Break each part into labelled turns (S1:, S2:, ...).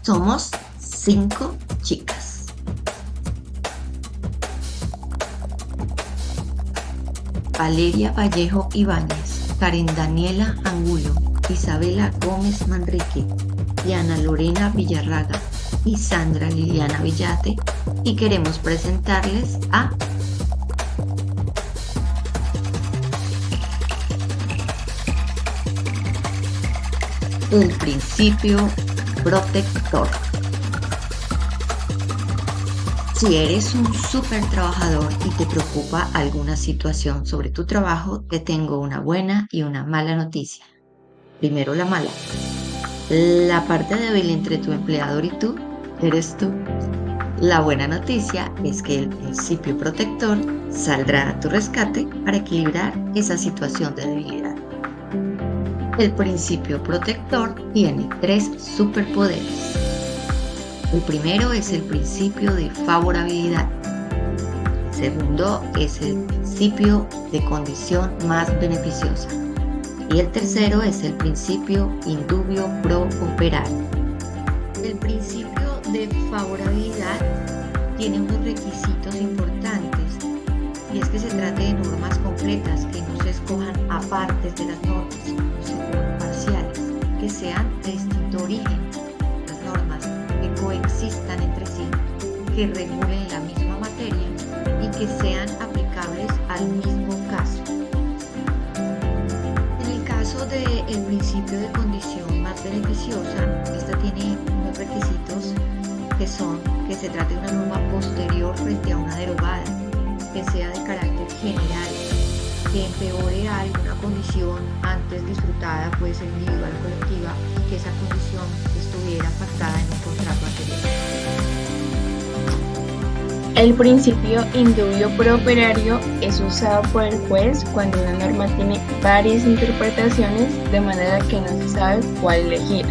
S1: Somos 5 chicas. Valeria Vallejo Ibáñez, Karen Daniela Angulo, Isabela Gómez Manrique, Diana Lorena Villarraga y Sandra Liliana Villate, y queremos presentarles a el principio protector. Si eres un súper trabajador y te preocupa alguna situación sobre tu trabajo, te tengo una buena y una mala noticia. Primero la mala. La parte débil entre tu empleador y tú eres tú. La buena noticia es que el principio protector saldrá a tu rescate para equilibrar esa situación de debilidad. El principio protector tiene 3 superpoderes. El primero es el principio de favorabilidad. El segundo es el principio de condición más beneficiosa. Y el tercero es el principio indubio pro operario. El principio de favorabilidad tiene unos requisitos importantes, y es que se trate de normas completas, que no se escojan apartes de las normas, no se escojan parciales, que sean de distinto origen, las normas que coexistan entre sí, que regulen la misma materia y que sean aplicables al mismo caso. En el caso del principio de condición más beneficiosa, esta tiene unos requisitos que son que se trate de una norma posterior frente a una derogada, que sea de carácter general, que empeore alguna condición antes disfrutada, puede ser individual o colectiva, y que esa condición estuviera pactada en un contrato anterior.
S2: El principio indubio pro operario es usado por el juez cuando una norma tiene varias interpretaciones, de manera que no se sabe cuál elegir.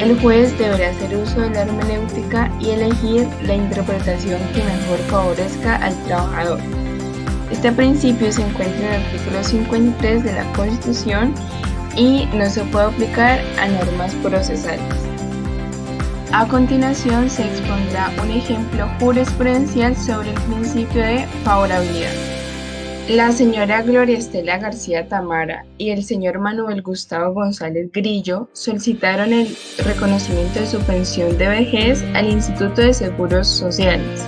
S2: El juez deberá hacer uso de la hermenéutica y elegir la interpretación que mejor favorezca al trabajador. Este principio se encuentra en el artículo 53 de la Constitución y no se puede aplicar a normas procesales. A continuación se expondrá un ejemplo jurisprudencial sobre el principio de favorabilidad. La señora Gloria Estela García Tamara y el señor Manuel Gustavo González Grillo solicitaron el reconocimiento de su pensión de vejez al Instituto de Seguros Sociales,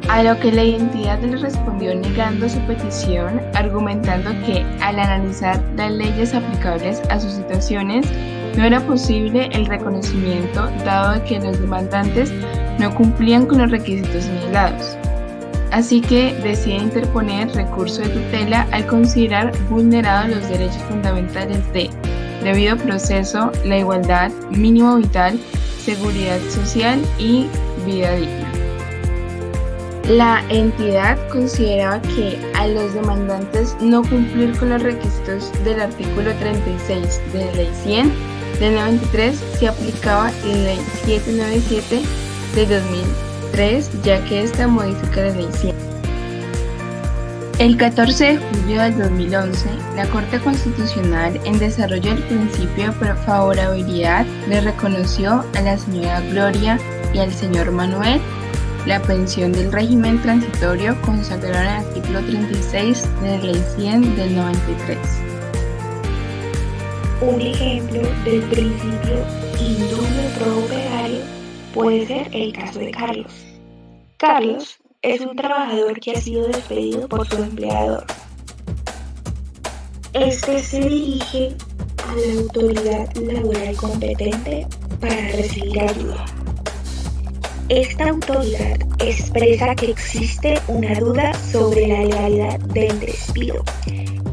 S2: a lo que la entidad le respondió negando su petición, argumentando que al analizar las leyes aplicables a sus situaciones no era posible el reconocimiento, dado que los demandantes no cumplían con los requisitos señalados. Así que decide interponer recurso de tutela al considerar vulnerados los derechos fundamentales de debido proceso, la igualdad, mínimo vital, seguridad social y vida digna. La entidad consideraba que a los demandantes no cumplir con los requisitos del artículo 36 de la Ley 100 del 93 se aplicaba la Ley 797 de 2003, ya que esta modifica la Ley 100. El 14 de julio del 2011, la Corte Constitucional, en desarrollo del principio de favorabilidad, le reconoció a la señora Gloria y al señor Manuel la pensión del régimen transitorio consagrado en el artículo 36 de la Ley 100 del 93.
S3: Un ejemplo del principio indubio pro operario puede ser el caso de Carlos. Carlos es un trabajador que ha sido despedido por su empleador. Este se dirige a la autoridad laboral competente para recibir ayuda. Esta autoridad expresa que existe una duda sobre la legalidad del despido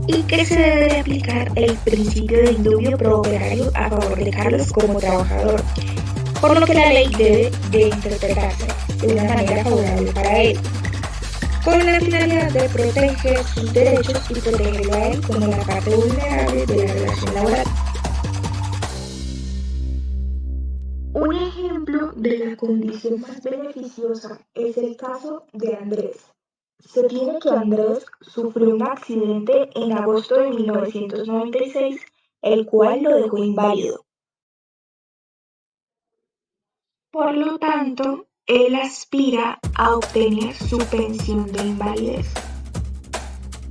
S3: y que se debe de aplicar el principio de indubio pro operario a favor de Carlos como trabajador, por lo que la ley debe de interpretarse de una manera favorable para él, con la finalidad de proteger sus derechos y protegerlo a él como la parte vulnerable de la relación laboral. Un ejemplo de la condición más beneficiosa es el caso de Andrés. Se tiene que Andrés sufrió un accidente en agosto de 1996, el cual lo dejó inválido. Por lo tanto, él aspira a obtener su pensión de invalidez,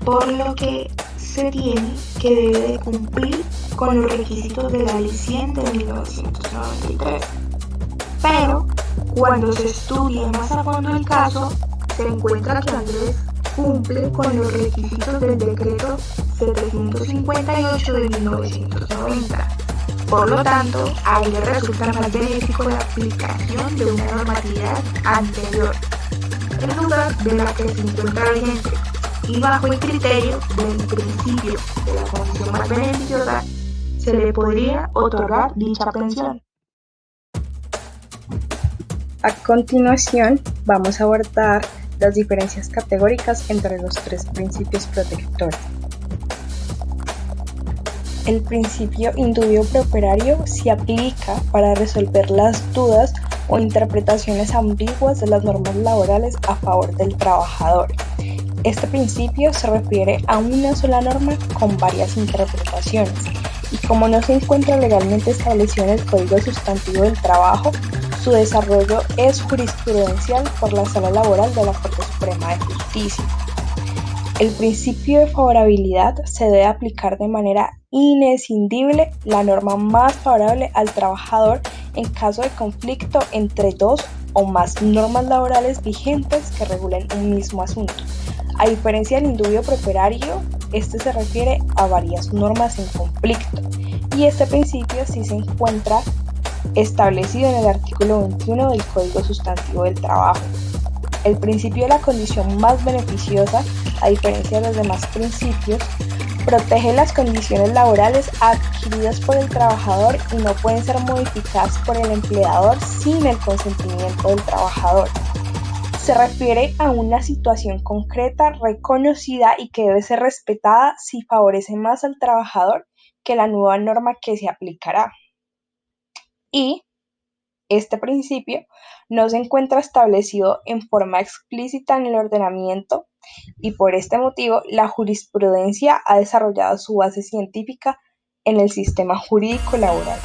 S3: por lo que se tiene que debe de cumplir con los requisitos de la Ley 100 de 1993. Pero, cuando se estudia más a fondo el caso, se encuentra que Andrés cumple con los requisitos del Decreto 758 de 1990. Por lo tanto, a él le resulta más benéfico la aplicación de una normatividad anterior, en lugar de la que se encuentra vigente, y bajo el criterio del principio de la condición más beneficiosa, se le podría otorgar dicha pensión.
S2: A continuación, vamos a abordar las diferencias categóricas entre los tres principios protectores. El principio indubio pro operario se aplica para resolver las dudas o interpretaciones ambiguas de las normas laborales a favor del trabajador. Este principio se refiere a una sola norma con varias interpretaciones y como no se encuentra legalmente establecido en el Código Sustantivo del Trabajo, su desarrollo es jurisprudencial por la Sala Laboral de la Corte Suprema de Justicia. El principio de favorabilidad se debe aplicar de manera inescindible la norma más favorable al trabajador en caso de conflicto entre dos o más normas laborales vigentes que regulen un mismo asunto. A diferencia del indubio pro operario, este se refiere a varias normas en conflicto y este principio sí se encuentra establecido en el artículo 21 del Código Sustantivo del Trabajo. El principio de la condición más beneficiosa, a diferencia de los demás principios, protege las condiciones laborales adquiridas por el trabajador y no pueden ser modificadas por el empleador sin el consentimiento del trabajador. Se refiere a una situación concreta, reconocida y que debe ser respetada si favorece más al trabajador que la nueva norma que se aplicará. Y este principio no se encuentra establecido en forma explícita en el ordenamiento y por este motivo la jurisprudencia ha desarrollado su base científica en el sistema jurídico laboral.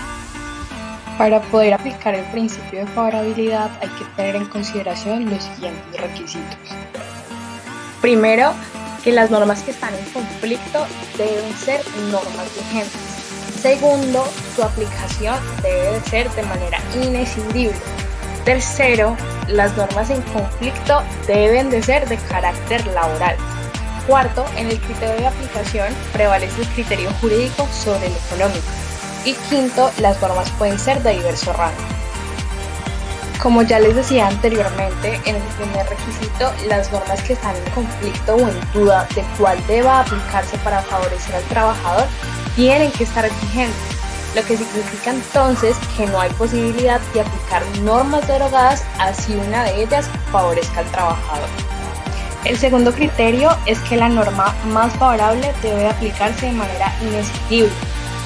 S2: Para poder aplicar el principio de favorabilidad hay que tener en consideración los siguientes requisitos. Primero, que las normas que están en conflicto deben ser normas vigentes. Segundo, su aplicación debe de ser de manera inescindible. Tercero, las normas en conflicto deben de ser de carácter laboral. Cuarto, en el criterio de aplicación prevalece el criterio jurídico sobre el económico. Y quinto, las normas pueden ser de diverso rango. Como ya les decía anteriormente, en el primer requisito, las normas que están en conflicto o en duda de cuál deba aplicarse para favorecer al trabajador tienen que estar vigentes, lo que significa entonces que no hay posibilidad de aplicar normas derogadas así una de ellas favorezca al trabajador. El segundo criterio es que la norma más favorable debe aplicarse de manera inescindible.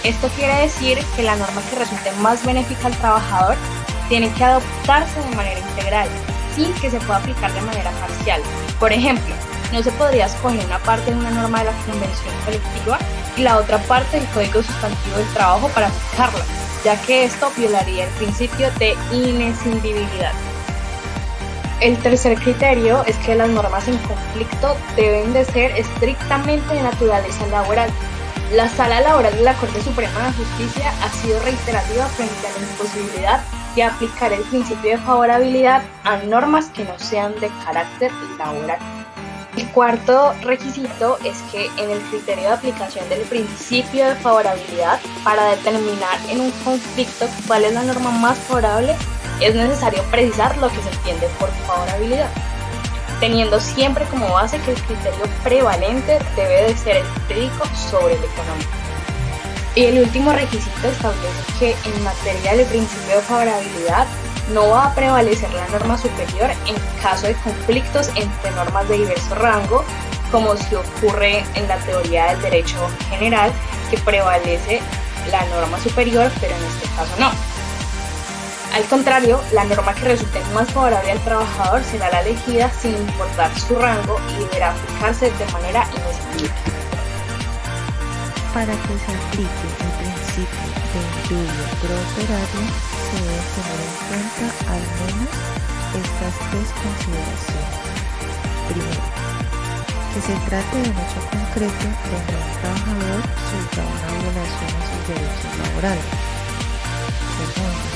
S2: Esto quiere decir que la norma que resulte más benéfica al trabajador tiene que adoptarse de manera integral, sin que se pueda aplicar de manera parcial. Por ejemplo, no se podría escoger una parte de una norma de la convención colectiva y la otra parte del Código Sustantivo del Trabajo para aplicarla, ya que esto violaría el principio de inescindibilidad. El tercer criterio es que las normas en conflicto deben de ser estrictamente de naturaleza laboral. La Sala Laboral de la Corte Suprema de Justicia ha sido reiterativa frente a la imposibilidad de aplicar el principio de favorabilidad a normas que no sean de carácter laboral. El cuarto requisito es que en el criterio de aplicación del principio de favorabilidad, para determinar en un conflicto cuál es la norma más favorable, es necesario precisar lo que se entiende por favorabilidad, teniendo siempre como base que el criterio prevalente debe de ser el jurídico sobre el económico. Y el último requisito establece que en materia del principio de favorabilidad no va a prevalecer la norma superior en caso de conflictos entre normas de diverso rango, como si ocurre en la teoría del derecho general, que prevalece la norma superior, pero en este caso no. Al contrario, la norma que resulte más favorable al trabajador será la elegida sin importar su rango y deberá aplicarse de manera inescindible.
S4: Para que se aplique el principio de indubio pro operario, se deben tener en cuenta al menos estas tres consideraciones. Primero, que se trate de un hecho concreto donde un trabajador sufra una violación a sus derechos laborales. Segundo,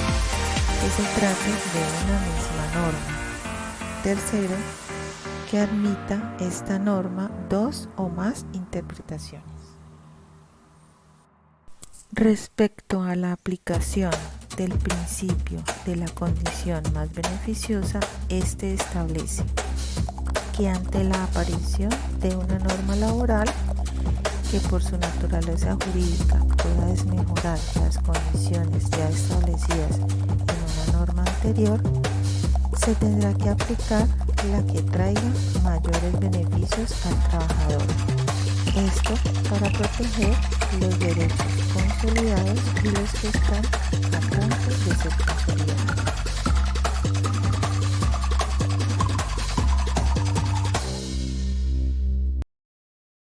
S4: que se trate de una misma norma. Tercero, que admita esta norma dos o más interpretaciones. Respecto a la aplicación del principio de la condición más beneficiosa, este establece que ante la aparición de una norma laboral que por su naturaleza jurídica pueda desmejorar las condiciones ya establecidas en una norma anterior, se tendrá que aplicar la que traiga mayores beneficios al trabajador. Esto para proteger los derechos consolidados y los que están